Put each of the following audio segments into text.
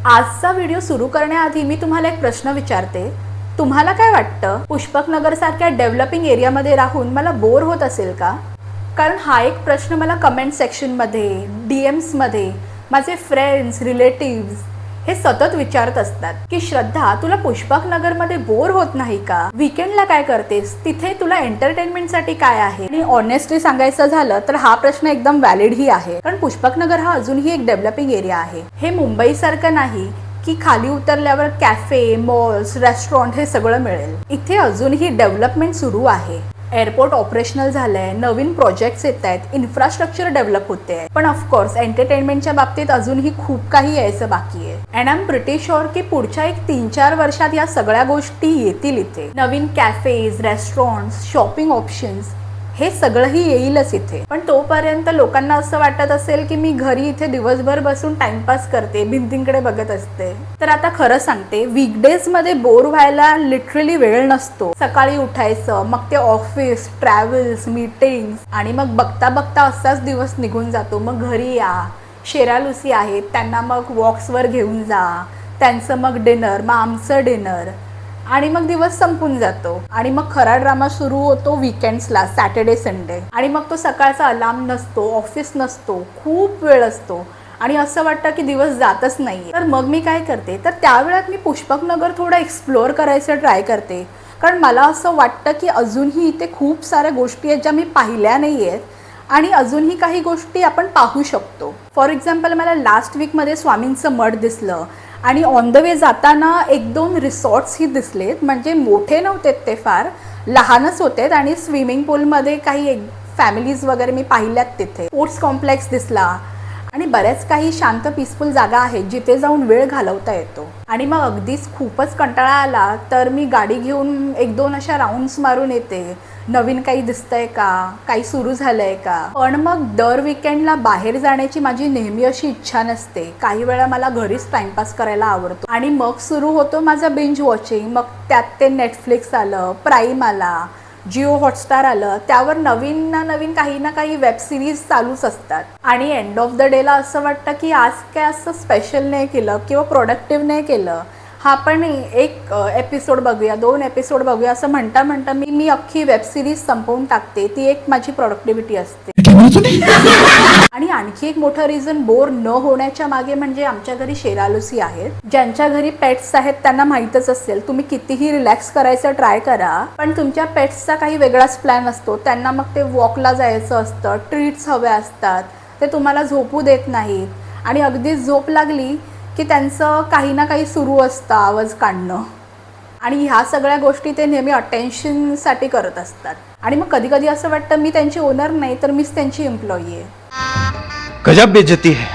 आजचा व्हिडिओ सुरू करण्याआधी मी तुम्हाला एक प्रश्न विचारते. तुम्हाला काय वाटतं, पुष्पक नगर सारख्या डेव्हलपिंग एरियामध्ये राहून मला बोर होत असेल का? कारण हा एक प्रश्न मला कमेंट सेक्शनमध्ये, DMsमध्ये माझे फ्रेंड्स, रिलेटिव्स हे सतत विचारत असतात की श्रद्धा, तुला पुष्पक नगरमध्ये बोर होत नाही का? वीकेंडला काय करतेस? तिथे तुला एंटरटेनमेंटसाठी काय आहे? आणि ऑनेस्टली सांगायचं झालं तर हा प्रश्न एकदम व्हॅलिडही आहे, कारण पुष्पक नगर हा अजूनही एक डेव्हलपिंग एरिया आहे. हे मुंबईसारखं नाही की खाली उतरल्यावर कॅफे, मॉल्स, रेस्टॉरंट हे सगळं मिळेल. इथे अजूनही डेव्हलपमेंट सुरू आहे. एअरपोर्ट ऑपरेशनल झालंय, नवीन प्रोजेक्ट्स येत आहेत, इन्फ्रास्ट्रक्चर डेव्हलप होते. पण ऑफकोर्स एंटरटेनमेंटच्या बाबतीत अजूनही खूप काही यायचं बाकी आहे. And I am pretty sure की पुढच्या 1-3-4 वर्षात या सगळ्या गोष्टी येतील. इथे नवीन कॅफेज, रेस्टॉरंट्स, शॉपिंग ऑप्शन्स हे सगळंही येईलच इथे. पण तोपर्यंत लोकांना असं वाटत असेल की मी घरी इथे दिवसभर बसून टाइमपास करते, भिंतींकडे बघत असते. तर आता खरं सांगते, वीकडेज मध्ये बोर व्हायला लिटरली वेळ नसतो. सकाळी उठायचं, मग ते ऑफिस, ट्रॅव्हल्स, मीटिंग्स आणि मग बघता बघता असाच दिवस निघून जातो. मग घरी या, शेरालुसी आहेत त्यांना मग वॉक्सवर घेऊन जा, त्यांचं मग डिनर, मग आमचं डिनर आणि मग दिवस संपून जातो. आणि मग खरा ड्रामा सुरू होतो वीकेंड्सला, सॅटर्डे संडे. आणि मग तो सकाळचा अलार्म नसतो, ऑफिस नसतो, खूप वेळ असतो आणि असं वाटतं की दिवस जातच नाही. तर मग मी काय करते, तर त्यावेळात मी पुष्पक नगर थोडं एक्सप्लोअर करायचं ट्राय करते. कारण मला असं वाटतं की अजूनही इथे खूप साऱ्या गोष्टी आहेत ज्या मी पाहिल्या नाही आहेत आणि अजूनही काही गोष्टी आपण पाहू शकतो. फॉर एक्झाम्पल, मला लास्ट वीकमध्ये स्वामींचं मठ दिसलं आणि ऑन द वे जाताना 1-2 रिसॉर्ट्सही दिसलेत. म्हणजे मोठे नव्हते ते, फार लहानच होते आणि स्विमिंग पूलमध्ये काही फॅमिलीज वगैरे मी पाहिल्यात तिथे. स्पोर्ट्स कॉम्प्लेक्स दिसला आणि बऱ्याच काही शांत पीसफुल जागा आहेत जिथे जाऊन वेळ घालवता येतो. आणि मग अगदीच खूपच कंटाळा आला तर मी गाडी घेऊन 1-2 अशा राऊंड्स मारून येते. नवीन काही दिसतंय का, काही सुरू झालंय का. पण मग दर वीकेंडला बाहेर जाण्याची माझी नेहमी अशी इच्छा नसते. काही वेळा मला घरीच टाइमपास करायला आवडतो. आणि मग सुरू होतो माझा बिंज वॉचिंग. मग त्यात ते नेटफ्लिक्स आलं, प्राईम आला, जिओ हॉटस्टार आलं, त्यावर नवीन काही ना काही वेब सिरीज चालूच असतात. आणि एंड ऑफ द डेला असं वाटतं की आज काय असं स्पेशल नाही केलं किंवा प्रोडक्टिव्ह नाही केलं. हा पण एक एपिसोड बघूया, 2 एपिसोड बघूया असं म्हणता म्हणता मी अख्खी वेब सिरीज संपवून टाकते. ती एक माझी प्रोडक्टिव्हिटी असते. आणि आणखी एक मोठं रिझन बोर न होण्याच्या मागे म्हणजे आमच्या घरी शेरालुसी आहेत. ज्यांच्या घरी पेट्स आहेत त्यांना माहीतच असेल, तुम्ही कितीही रिलॅक्स करायचं ट्राय करा पण तुमच्या पेट्सचा काही वेगळाच प्लॅन असतो. त्यांना मग ते वॉकला जायचं असतं, ट्रीट्स हव्या असतात, ते तुम्हाला झोपू देत नाहीत आणि अगदीच झोप लागली की त्यांचं काही ना काही सुरू असतं, आवाज काढणं. आणि ह्या सगळ्या गोष्टी ते नेहमी अटेन्शनसाठी करत असतात. आणि मग कधी कधी असं वाटतं मी त्यांची ओनर नाही तर मीच त्यांची एम्प्लॉई आहे. गजब बेइज्जती है.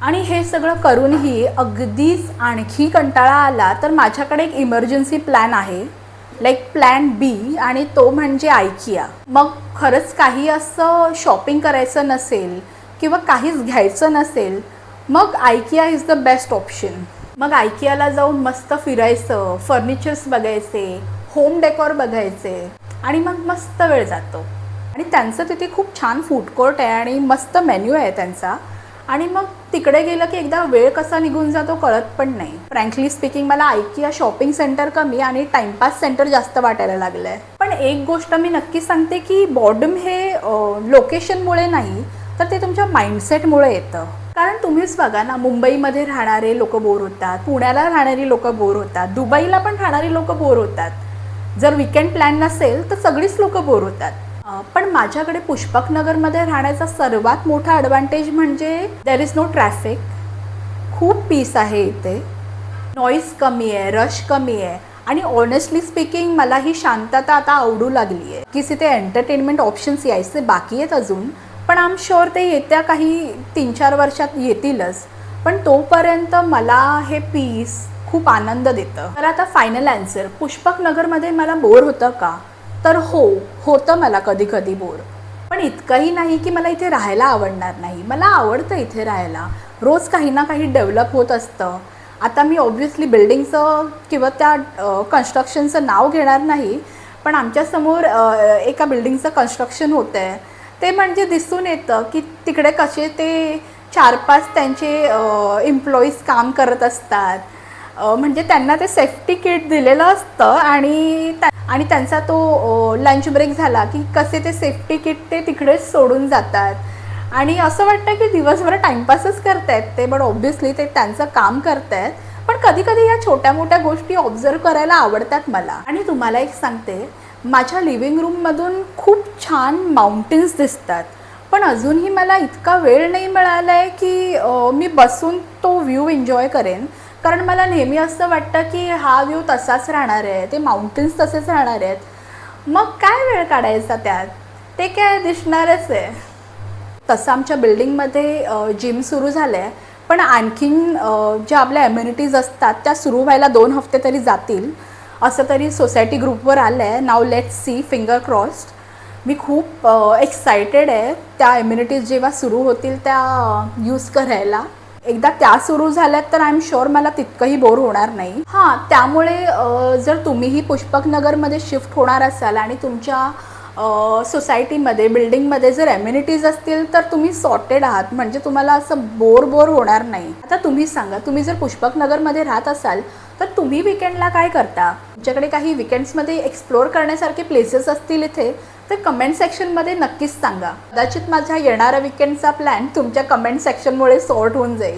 आणि हे सगळं करूनही अगदीच आणखी कंटाळा आला तर माझ्याकडे एक इमर्जन्सी प्लॅन आहे, लाईक प्लॅन B, आणि तो म्हणजे आयकिया. मग खरंच काही असं शॉपिंग करायचं नसेल किंवा काहीच घ्यायचं नसेल, मग IKEA is the best option. मग आयकियाला जाऊन मस्त फिरायचं, फर्निचर्स बघायचे, होम डेकोर बघायचे आणि मग मस्त वेळ जातो. आणि त्यांचं तिथे खूप छान फूड कोर्ट आहे आणि मस्त मेन्यू आहे त्यांचा. आणि मग तिकडे गेलं की एकदा वेळ कसा निघून जातो कळत पण नाही. फ्रँकली स्पीकिंग, मला आयकिया शॉपिंग सेंटर कमी आणि टाइमपास सेंटर जास्त वाटायला लागलं आहे. पण एक गोष्ट मी नक्की सांगते की बॉर्डम हे लोकेशनमुळे नाही तर ते तुमच्या माइंडसेटमुळे येतं. कारण तुम्हीच बघा ना, मुंबईमध्ये राहणारे लोक बोर होतात, पुण्याला राहणारी लोक बोर होतात, दुबईला पण राहणारी लोक बोर होतात. जर वीकेंड प्लॅन नसेल तर सगळीच लोक बोर होतात. पण माझ्याकडे पुष्पक नगरमध्ये राहण्याचा सर्वात मोठा ॲडव्हान्टेज म्हणजे देर इज नो ट्रॅफिक. खूप पीस आहे इथे, नॉईज कमी आहे, रश कमी आहे आणि ऑनेस्टली स्पीकिंग मला ही शांतता आता आवडू लागली आहे. की तिथे एंटरटेनमेंट ऑप्शन्स यायचे बाकी आहेत अजून, पण आय एम शुअर ते येत्या काही 3-4 वर्षात येतीलच. पण तोपर्यंत मला हे पीस खूप आनंद देतं. तर आता फायनल आन्सर, पुष्पक नगरमध्ये मला बोर होतं का? तर होतं मला कधी कधी बोर. पण इतकंही नाही की मला इथे राहायला आवडणार नाही. मला आवडतं इथे राहायला. रोज काही ना काही डेव्हलप होत असतं. आता मी ऑब्व्हियसली बिल्डिंगचं किंवा त्या कन्स्ट्रक्शनचं नाव घेणार नाही, पण आमच्यासमोर एका बिल्डिंगचं कन्स्ट्रक्शन होतं आहे. ते म्हणजे दिसून येतं की तिकडे कसे ते 4-5 त्यांचे एम्प्लॉईज काम करत असतात. म्हणजे त्यांना ते सेफ्टी किट दिलेलं असतं आणि त्यांचा तो लंच ब्रेक झाला की कसे ते सेफ्टी किट ते तिकडेच सोडून जातात. आणि असं वाटतं की दिवसभर टाईमपासच करतायत ते, बट ऑब्व्हियसली ते त्यांचं काम करतायत. पण कधी कधी या छोट्या मोठ्या गोष्टी ऑब्झर्व करायला आवडतात मला. आणि तुम्हाला एक सांगते, माझ्या लिव्हिंग रूममधून खूप छान माउंटेन्स दिसतात. पण अजूनही मला इतका वेळ नाही मिळाला आहे की मी बसून तो व्ह्यू एन्जॉय करेन. कारण मला नेहमी असं वाटतं की हा व्ह्यू तसाच राहणार आहे, ते माउंटेन्स तसेच राहणार आहेत. मग काय वेळ काढायचा त्यात, ते काय दिसणारच आहे. तसं आमच्या बिल्डिंगमध्ये जिम सुरू झालं आहे, पण आणखीन ज्या आपल्या ॲम्युनिटीज असतात त्या सुरू व्हायला 2 हफ्ते तरी जातील असं तरी सोसायटी ग्रुपवर आलं आहे. नाव लेट्स सी, फिंगर क्रॉस्ड. मी खूप एक्सायटेड आहे त्या ॲम्युनिटीज जेव्हा सुरू होतील त्या यूज करायला. एकदा त्या सुरू झाल्यात तर आय एम शुअर मला तितकंही बोर होणार नाही. हां, त्यामुळे जर तुम्हीही पुष्पकनगरमध्ये शिफ्ट होणार असाल आणि तुमच्या सोसायटीमध्ये बिल्डिंगमध्ये जर ॲम्युनिटीज असतील तर तुम्ही सॉर्टेड आहात, म्हणजे तुम्हाला असं बोर होणार नाही. आता तुम्ही सांगा, तुम्ही जर पुष्पकनगरमध्ये राहत असाल तर तुम्ही विकेंडला काय करता? तुमच्याकडे काही विकेंड्समध्ये एक्सप्लोअर करण्यासारखे प्लेसेस असतील इथे तर कमेंट सेक्शनमध्ये नक्कीच सांगा. कदाचित माझ्या येणाऱ्या विकेंडचा प्लॅन तुमच्या कमेंट सेक्शनमुळे सॉर्ट होऊन जाईल.